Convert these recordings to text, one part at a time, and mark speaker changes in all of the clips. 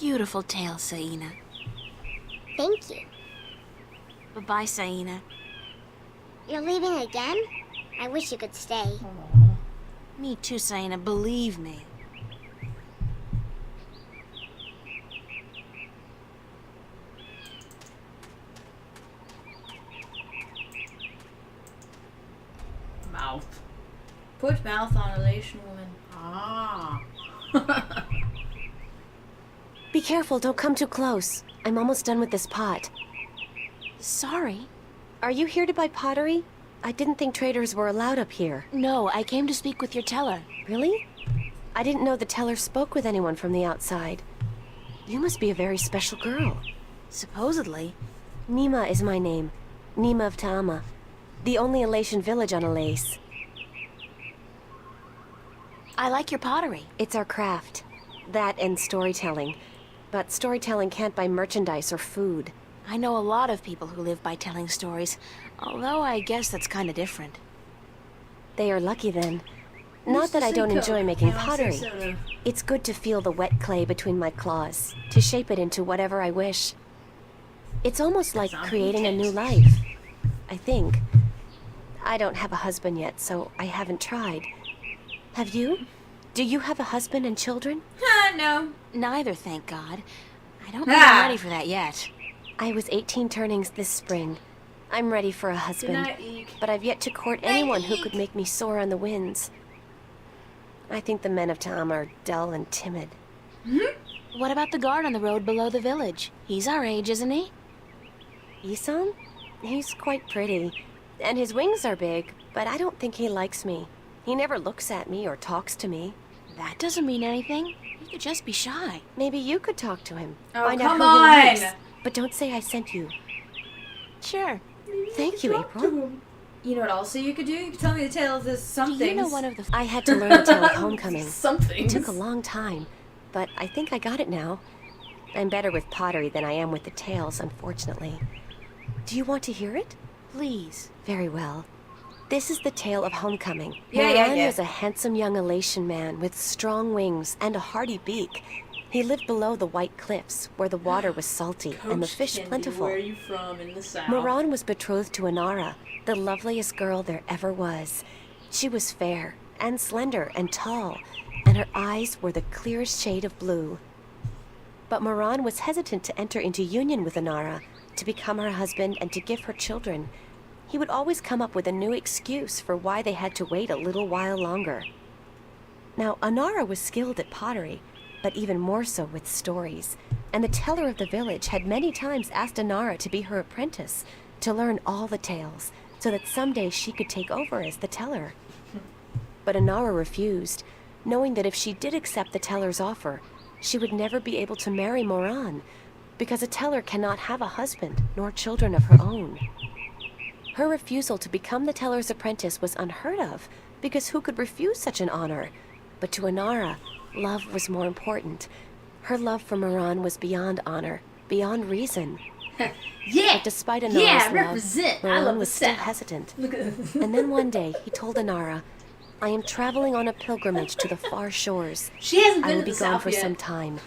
Speaker 1: Beautiful tale, Saina.
Speaker 2: Thank you.
Speaker 1: Bye-bye, Saina.
Speaker 2: You're leaving again? I wish you could stay.
Speaker 1: Me too, Saina, believe me.
Speaker 3: Mouth. Put mouth on relation woman. Ah.
Speaker 4: Be careful, don't come too close. I'm almost done with this pot.
Speaker 1: Sorry.
Speaker 4: Are you here to buy pottery? I didn't think traders were allowed up here.
Speaker 1: No, I came to speak with your teller.
Speaker 4: Really? I didn't know the teller spoke with anyone from the outside. You must be a very special girl.
Speaker 1: Supposedly.
Speaker 4: Nima is my name. Nima of Ta'ama. The only Elation village on Alace.
Speaker 1: I like your pottery.
Speaker 4: It's our craft. That and storytelling. But storytelling can't buy merchandise or food.
Speaker 1: I know a lot of people who live by telling stories, although I guess that's kind of different.
Speaker 4: They are lucky then. Not that I don't enjoy making pottery. It's good to feel the wet clay between my claws, to shape it into whatever I wish. It's almost like creating a new life, I think. I don't have a husband yet, so I haven't tried. Have you? Do you have a husband and children?
Speaker 3: No.
Speaker 1: Neither, thank God. I don't think I'm ready for that yet.
Speaker 4: I was 18 turnings this spring. I'm ready for a husband,
Speaker 3: Good night, Eek.
Speaker 4: but I've yet to court anyone who could make me soar on the winds. I think the men of Ta'ama are dull and timid.
Speaker 1: What about the guard on the road below the village? He's our age, isn't he?
Speaker 4: Isan? He's quite pretty, and his wings are big, but I don't think he likes me. He never looks at me or talks to me.
Speaker 1: That doesn't mean anything. He could just be shy.
Speaker 4: Maybe you could talk to him.
Speaker 3: Oh,
Speaker 4: Find out
Speaker 3: come
Speaker 4: who
Speaker 3: on!
Speaker 4: he likes. But don't say I sent you.
Speaker 1: Sure.
Speaker 4: Thank you, April.
Speaker 3: You know what also you could do? You could tell me the tale of this something.
Speaker 1: Do you know one of the...
Speaker 4: I had to learn the tale of homecoming.
Speaker 3: Something.
Speaker 4: It took a long time, but I think I got it now. I'm better with pottery than I am with the tales, unfortunately. Do you want to hear it?
Speaker 1: Please.
Speaker 4: Very well. This is the tale of homecoming.
Speaker 3: Yeah.
Speaker 4: Moran was a handsome young Elation man with strong wings and a hardy beak. He lived below the white cliffs, where the water was salty and the fish plentiful.
Speaker 3: Where are you from in the south?
Speaker 4: Moran was betrothed to Inara, the loveliest girl there ever was. She was fair and slender and tall, and her eyes were the clearest shade of blue. But Moran was hesitant to enter into union with Inara, to become her husband and to give her children. He would always come up with a new excuse for why they had to wait a little while longer. Now, Inara was skilled at pottery, but even more so with stories, and the teller of the village had many times asked Inara to be her apprentice, to learn all the tales, so that someday she could take over as the teller. But Inara refused, knowing that if she did accept the teller's offer, she would never be able to marry Moran, because a teller cannot have a husband nor children of her own. Her refusal to become the teller's apprentice was unheard of, because who could refuse such an honor? But to Inara, love was more important. Her love for Moran was beyond honor, beyond reason.
Speaker 3: Yeah!
Speaker 4: But despite Inara's love,
Speaker 3: represent! I
Speaker 4: Moran
Speaker 3: love the
Speaker 4: was still
Speaker 3: South.
Speaker 4: hesitant.
Speaker 3: Look at this.
Speaker 4: And then one day, he told Inara, I am traveling on a pilgrimage to the far shores.
Speaker 3: She hasn't
Speaker 4: I
Speaker 3: been
Speaker 4: will
Speaker 3: to
Speaker 4: be
Speaker 3: the
Speaker 4: gone
Speaker 3: South
Speaker 4: for
Speaker 3: yet.
Speaker 4: some time.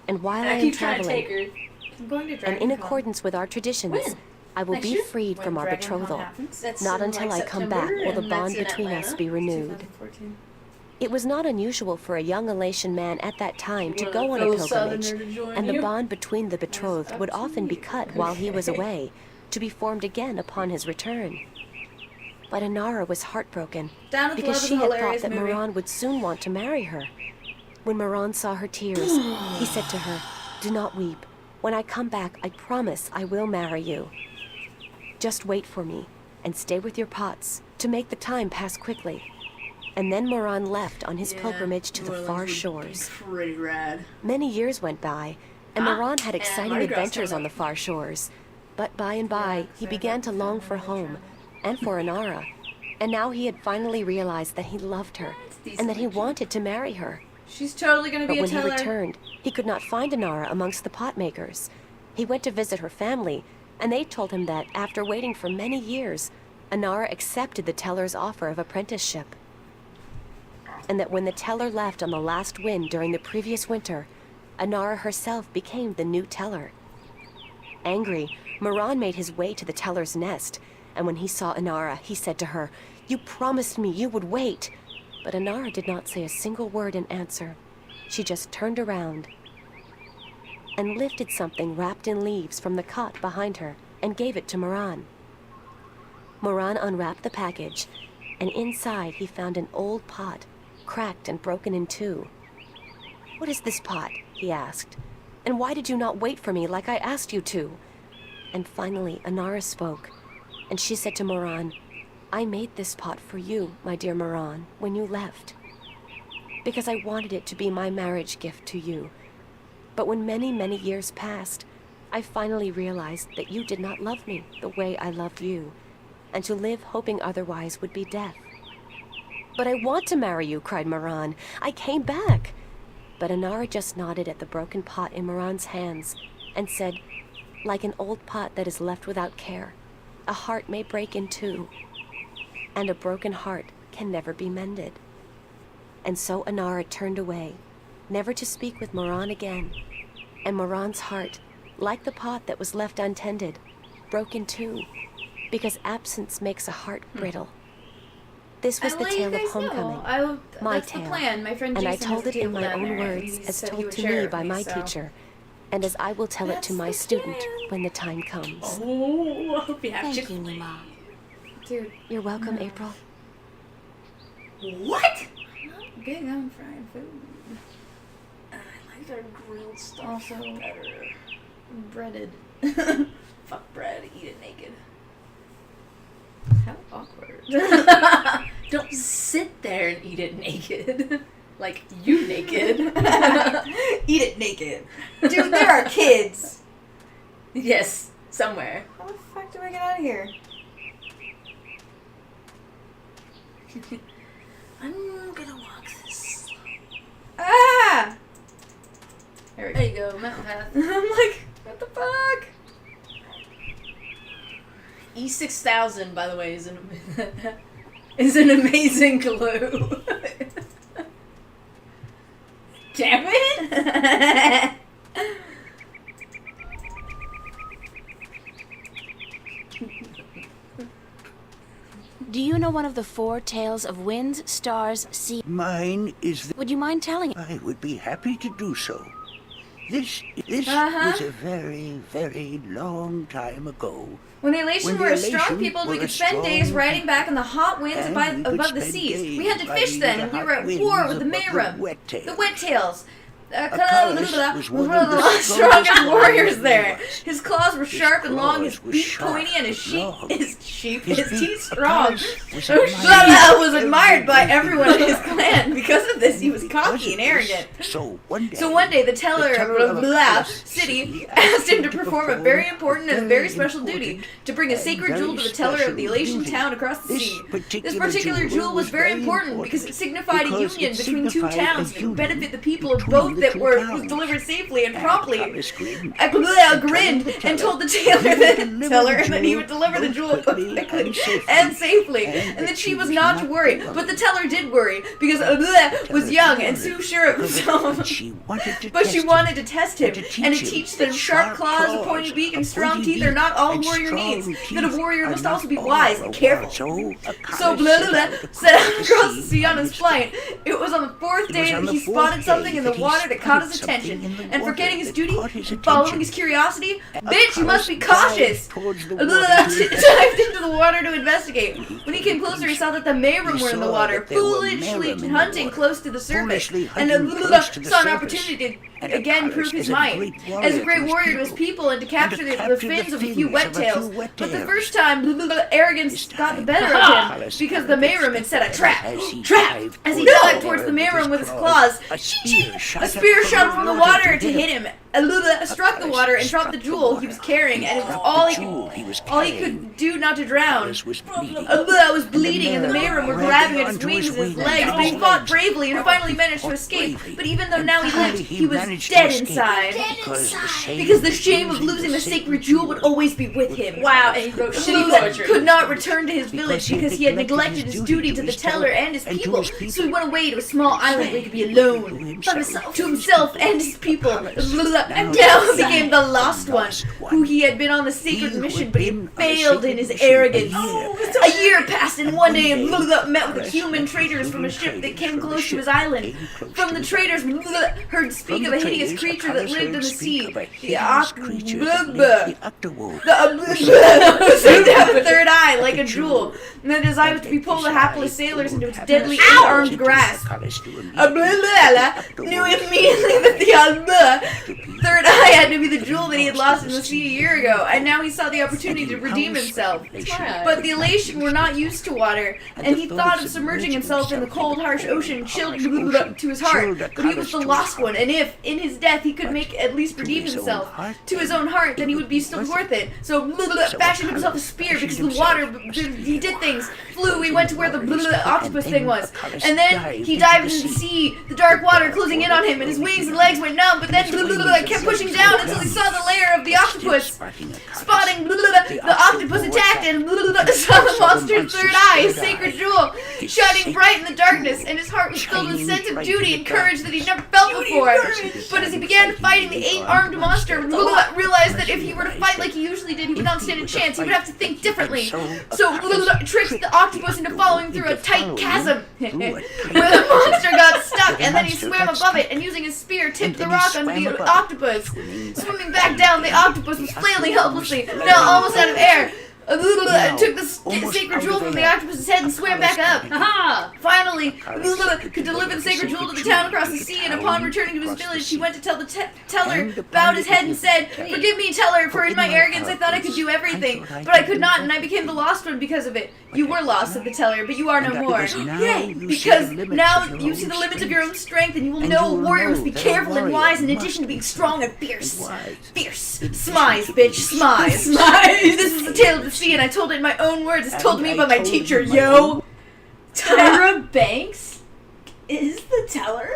Speaker 4: And while I
Speaker 3: I
Speaker 4: am
Speaker 3: keep trying to take
Speaker 4: traveling,
Speaker 3: her. I'm going to
Speaker 4: and
Speaker 3: Dragon
Speaker 4: in
Speaker 3: Con.
Speaker 4: accordance with our traditions,
Speaker 3: When?
Speaker 4: I will
Speaker 3: Next
Speaker 4: be
Speaker 3: year?
Speaker 4: freed
Speaker 3: When
Speaker 4: from our
Speaker 3: Dragon Con
Speaker 4: betrothal.
Speaker 3: happens? That's
Speaker 4: Not
Speaker 3: in,
Speaker 4: until
Speaker 3: like,
Speaker 4: I come
Speaker 3: September,
Speaker 4: back will the
Speaker 3: and that's
Speaker 4: bond
Speaker 3: in
Speaker 4: between us
Speaker 3: Atlanta,
Speaker 4: be renewed.
Speaker 3: 2014.
Speaker 4: It was not unusual for a young Elation man at that time to
Speaker 3: Wanna
Speaker 4: go on a
Speaker 3: go
Speaker 4: pilgrimage,
Speaker 3: Southerner to join
Speaker 4: and the
Speaker 3: you?
Speaker 4: bond between the betrothed would often be cut while he was away, to be formed again upon his return. But Inara was heartbroken,
Speaker 3: Down with
Speaker 4: because
Speaker 3: Love is
Speaker 4: she
Speaker 3: a
Speaker 4: had thought
Speaker 3: hilarious
Speaker 4: that
Speaker 3: movie.
Speaker 4: Moran would soon want to marry her. When Moran saw her tears, he said to her, Do not weep. When I come back, I promise I will marry you. Just wait for me, and stay with your pots, to make the time pass quickly. And then Moran left on his pilgrimage to the far shores.
Speaker 3: Pretty rad.
Speaker 4: Many years went by, and Moran had exciting
Speaker 3: Mardi Gras
Speaker 4: adventures
Speaker 3: coming
Speaker 4: on the
Speaker 3: up.
Speaker 4: far shores. But by and by, he began to long for home, and for Inara. And now he had finally realized that he loved her, and that he wanted to marry her.
Speaker 3: She's totally gonna
Speaker 4: But
Speaker 3: be a
Speaker 4: when he
Speaker 3: teller.
Speaker 4: returned, he could not find Inara amongst the pot makers. He went to visit her family, and they told him that, after waiting for many years, Inara accepted the teller's offer of apprenticeship. And that when the teller left on the last wind during the previous winter, Anara herself became the new teller. Angry, Moran made his way to the teller's nest, and when he saw Anara, he said to her, "You promised me you would wait." But Anara did not say a single word in answer. She just turned around and lifted something wrapped in leaves from the cot behind her and gave it to Moran. Moran unwrapped the package, and inside he found an old pot, cracked and broken in two. "What is this pot?" he asked. "And why did you not wait for me like I asked you to?" And finally Anara spoke, and she said to Moran, "I made this pot for you, my dear Moran, when you left, because I wanted it to be my marriage gift to you. But when many, many years passed, I finally realized that you did not love me the way I loved you, and to live hoping otherwise would be death." "But I want to marry you," cried Moran. "I came back." But Anara just nodded at the broken pot in Moran's hands and said, "Like an old pot that is left without care, a heart may break in two, and a broken heart can never be mended." And so Anara turned away, never to speak with Moran again, and Moran's heart, like the pot that was left untended, broke in two, because absence makes a heart brittle. This was the tale of homecoming, my
Speaker 3: that's
Speaker 4: tale,
Speaker 3: the plan. My friend
Speaker 4: and I
Speaker 3: Jason
Speaker 4: told
Speaker 3: has
Speaker 4: it
Speaker 3: a
Speaker 4: in my
Speaker 3: table down
Speaker 4: own
Speaker 3: there, and
Speaker 4: words
Speaker 3: he
Speaker 4: as
Speaker 3: said he
Speaker 4: told
Speaker 3: would
Speaker 4: to
Speaker 3: share
Speaker 4: me
Speaker 3: it
Speaker 4: by
Speaker 3: with
Speaker 4: my
Speaker 3: so.
Speaker 4: teacher, and as I will tell it to
Speaker 3: That's
Speaker 4: my
Speaker 3: the
Speaker 4: student
Speaker 3: plan.
Speaker 4: when the time comes.
Speaker 3: Oh, I hope you have
Speaker 1: Thank you,
Speaker 3: chicken.
Speaker 1: Nima.
Speaker 3: Dude,
Speaker 4: You're welcome, April.
Speaker 3: what? I'm not big on fried food. I like our grilled stuff also better. Breaded. Fuck bread, eat it naked. How awkward. Don't sit there and eat it naked. Like, you naked. Eat it naked. Dude, there are kids. Yes, somewhere. How the fuck do I get out of here? I'm gonna walk this. Ah! There you go, mountain path. I'm like, what the fuck? E6000, by the way, is an amazing clue. Damn it!
Speaker 1: Do you know one of the 4 tales of winds, stars, sea?
Speaker 5: Mine is the...
Speaker 1: Would you mind telling it?
Speaker 5: I would be happy to do so. This
Speaker 3: Uh-huh.
Speaker 5: was a very, very long time ago.
Speaker 3: When the Elation
Speaker 5: When the
Speaker 3: were a strong
Speaker 5: Elation
Speaker 3: people, we
Speaker 5: were
Speaker 3: could
Speaker 5: a
Speaker 3: spend days
Speaker 5: strong
Speaker 3: riding back in the hot winds
Speaker 5: and
Speaker 3: above,
Speaker 5: we could
Speaker 3: above the
Speaker 5: spend
Speaker 3: seas. We
Speaker 5: days
Speaker 3: had to fish
Speaker 5: riding
Speaker 3: then,
Speaker 5: the
Speaker 3: and we
Speaker 5: hot
Speaker 3: were at
Speaker 5: winds
Speaker 3: war with the
Speaker 5: above the
Speaker 3: Mayrum.
Speaker 5: wet-tails.
Speaker 3: The wet-tails.
Speaker 5: Akalis was
Speaker 3: one
Speaker 5: one
Speaker 3: of the
Speaker 5: of the
Speaker 3: strongest
Speaker 5: strongest
Speaker 3: warriors
Speaker 5: warriors
Speaker 3: there.
Speaker 5: there was.
Speaker 3: His claws were
Speaker 5: His
Speaker 3: sharp and long,
Speaker 5: claws
Speaker 3: his
Speaker 5: were
Speaker 3: beak
Speaker 5: sharp
Speaker 3: pointy, and his
Speaker 5: and long.
Speaker 3: his
Speaker 5: His
Speaker 3: teeth
Speaker 5: beak-
Speaker 3: strong.
Speaker 5: Akalis was
Speaker 3: Shut was
Speaker 5: admired
Speaker 3: admired by
Speaker 5: everywhere.
Speaker 3: everyone in his clan. Because of this, he was
Speaker 5: Because
Speaker 3: cocky
Speaker 5: of
Speaker 3: and arrogant.
Speaker 5: this, So one day,
Speaker 3: the teller of Blah City asked him to perform a very important and a very special duty, to bring a sacred jewel to the teller of the Elation town across the sea. This particular jewel was very important because it signified a union between two towns that would benefit the people of both that was delivered safely and promptly. Blah grinned and told the teller that he would deliver the jewel quickly and safely, and that she was not to worry. But the teller did worry because Blah was young and too sure of himself. But she wanted to test him and to teach that sharp claws, a pointy beak, and strong teeth are not all a warrior needs. That a warrior must also be wise and careful. So Blah set out across the sea on his flight. It was on the 4th day that he spotted something in the water that caught his attention. And forgetting his duty, following his curiosity, bitch, you must be cautious. Blah dived into the water to investigate. When he came closer, he saw that the Mayrum were in the water, foolishly hunting close to the surface. And Blah saw an opportunity to again prove his might. As a great warrior to his people and to capture the fins of a few wet tails. But the first time, arrogance got the better of him because the Mayrum had set a trap. Trap! As he dived towards the Mayrum with his claws, a spear shot from the water to hit him. Alula struck struck the water and dropped the jewel he was carrying, and it was all he could do not to drown. I was bleeding, and the Mayrim were grabbing at his wings and his legs, but he fought bravely and finally managed to escape. But even though now he lived, he was dead inside. Because the shame of losing the sacred jewel would always be with him.
Speaker 6: Wow, and he wrote shitty poetry.
Speaker 3: Could not return to his village because he had neglected his duty to the teller and his people. So he went away to a small island where he could be alone. To himself and his people. And now he became the lost one, who he had been on the sacred mission, but he failed in his arrogance. A year passed, and one day met with human traders from a ship that came close to his island. From the traders, heard speak of a hideous creature that lived in the sea. The octopus. Said to have a third eye, like a jewel, and the desire was to be pulled the hapless sailors into its deadly eight-armed grasp. Knew immediately that the third eye had to be the jewel that he had lost in the sea a year ago, and now he saw the opportunity to redeem himself. But the elation were not used to water, and he thought of submerging himself in the cold, harsh ocean, chilled to his heart. But he was the lost one, and if, in his death, he could make at least redeem himself to his own heart, then he would be still worth it. So fashioned himself a spear because the water, he did things, flew, he went to where the octopus thing was, and then he dived into the sea, the dark water closing in on him, and his wings and legs went numb, but then kept pushing down until he saw the lair of the octopus. Spotting the octopus attacked and saw the monster's third eye, his sacred jewel, shining bright in the darkness, and his heart was filled with a sense of duty and courage that he'd never felt before. But as he began fighting the eight-armed monster, realized that if he were to fight like he usually did, he would not stand a chance. He would have to think differently. So tricked the octopus into following through a tight chasm, where the monster got stuck, and then he swam above it, and using his spear, tipped the rock under the octopus. Swimming back down, the octopus was flailing helplessly, now almost out of air. Took the sacred jewel from the octopus's head and swam back up. Finally, could deliver the sacred jewel to the town across the sea, and upon returning to his village, he went to tell the teller, bowed his head and said, "Forgive me, teller, for in my arrogance I thought I could do everything, but I could not, and I became the lost one because of it." "You were lost," said the teller, "but you are no more." Yay! Because now you see the limits of your own strength, and you will know a warrior must be careful and wise in addition to being strong and fierce. Fierce. Smize, bitch. Smize. This is the tale of the sea, and I told it in my own words. It's told to me by my teacher, yo.
Speaker 6: Tyra Banks is the teller?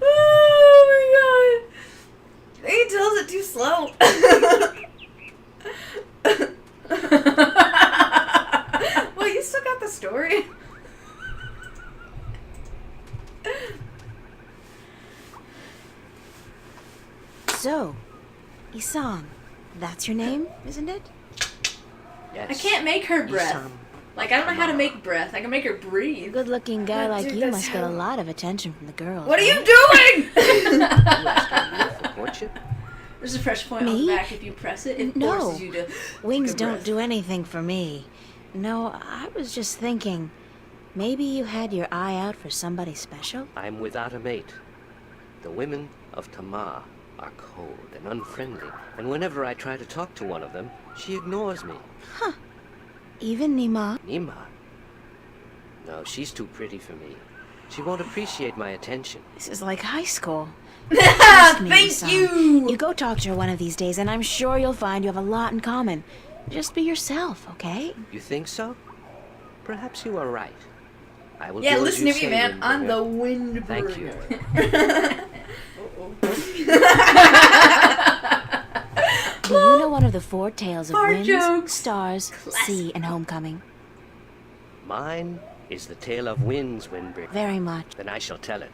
Speaker 3: Oh my god. He tells it too slow. Well, you still got the story.
Speaker 1: So, Isam, that's your name, isn't it?
Speaker 6: I can't make her breath. Like, I don't know how to make breath. I can make her
Speaker 1: A
Speaker 6: breathe.
Speaker 1: good-looking guy like
Speaker 3: dude,
Speaker 1: you
Speaker 3: that's
Speaker 1: must get a lot of attention from the girls.
Speaker 3: What are you doing?
Speaker 6: There's a fresh point on
Speaker 1: Me?
Speaker 6: the back. If you press it, it
Speaker 1: No.
Speaker 6: forces you to
Speaker 1: Wings
Speaker 6: take a
Speaker 1: don't
Speaker 6: breath.
Speaker 1: do anything for me. No, I was just thinking, maybe you had your eye out for somebody special?
Speaker 7: I'm without a mate. The women of Tamar are cold and unfriendly, and whenever I try to talk to one of them, she ignores me.
Speaker 1: Even Nima?
Speaker 7: Nima? No, she's too pretty for me. She won't appreciate my attention.
Speaker 1: This is like high school. Trust me,
Speaker 3: Thank
Speaker 1: Isam.
Speaker 3: you.
Speaker 1: You go talk to her one of these days, and I'm sure you'll find you have a lot in common. Just be yourself, okay?
Speaker 7: You think so? Perhaps you are right. I will
Speaker 3: Yeah,
Speaker 7: do as
Speaker 3: listen
Speaker 7: you
Speaker 3: to me,
Speaker 7: say,
Speaker 3: man. I'm the
Speaker 7: Windbringer.
Speaker 3: Windbringer.
Speaker 7: Thank you.
Speaker 1: Do you know one of the four tales of
Speaker 6: Fart
Speaker 1: winds,
Speaker 6: jokes.
Speaker 1: stars, sea, and homecoming?
Speaker 7: Mine is the tale of winds, Windbringer.
Speaker 1: Very much.
Speaker 7: Then I shall tell it.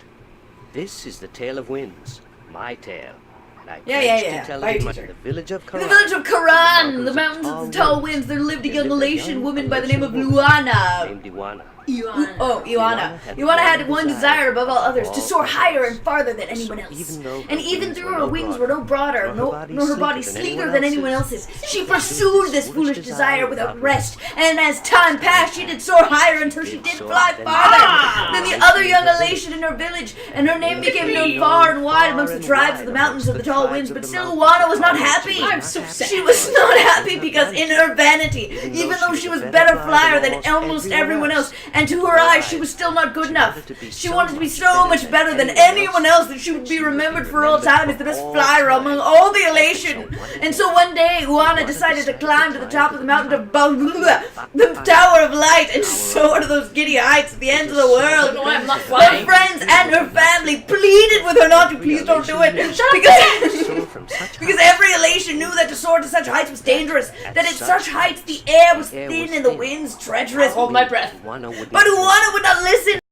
Speaker 7: This is the tale of winds, my tale. And I
Speaker 3: Yeah,
Speaker 7: pledge
Speaker 3: yeah.
Speaker 7: to tell
Speaker 3: By
Speaker 7: it
Speaker 3: your
Speaker 7: in
Speaker 3: teacher.
Speaker 7: the village of
Speaker 3: In
Speaker 7: Karan.
Speaker 3: the village of Karan, the mountains of the tall winds, there lived a young Elation woman by the name of Luana.
Speaker 7: Named Iwana.
Speaker 3: Iwana had one desire above all others, to soar higher and farther than anyone else. And even though her wings were no broader, nor her body sleeker than anyone else's, she pursued this foolish desire without rest. And as time passed, she did soar higher until she did fly farther than the other young Elation in her village. And her name became known far and wide amongst the tribes of the mountains of the tall winds. But still, Iwana was not happy.
Speaker 6: I'm so sad.
Speaker 3: She was not happy because in her vanity, even though she was better flyer than almost everyone else, and to her eyes she was still not good enough. She wanted to be so much better than anyone else that she would be remembered for all time as the best flyer among all the elation. And so one day, Juana decided to climb to the top of the mountain of the Tower of Light and soar to those giddy heights at the ends of the world.
Speaker 6: No, I'm not
Speaker 3: Her
Speaker 6: flying.
Speaker 3: friends and her family pleaded with her not to. Please don't do it. Because every elation knew that to soar to such heights was dangerous, that at such heights the air was thin and the winds treacherous.
Speaker 6: Hold my breath.
Speaker 3: But Juana would not listen.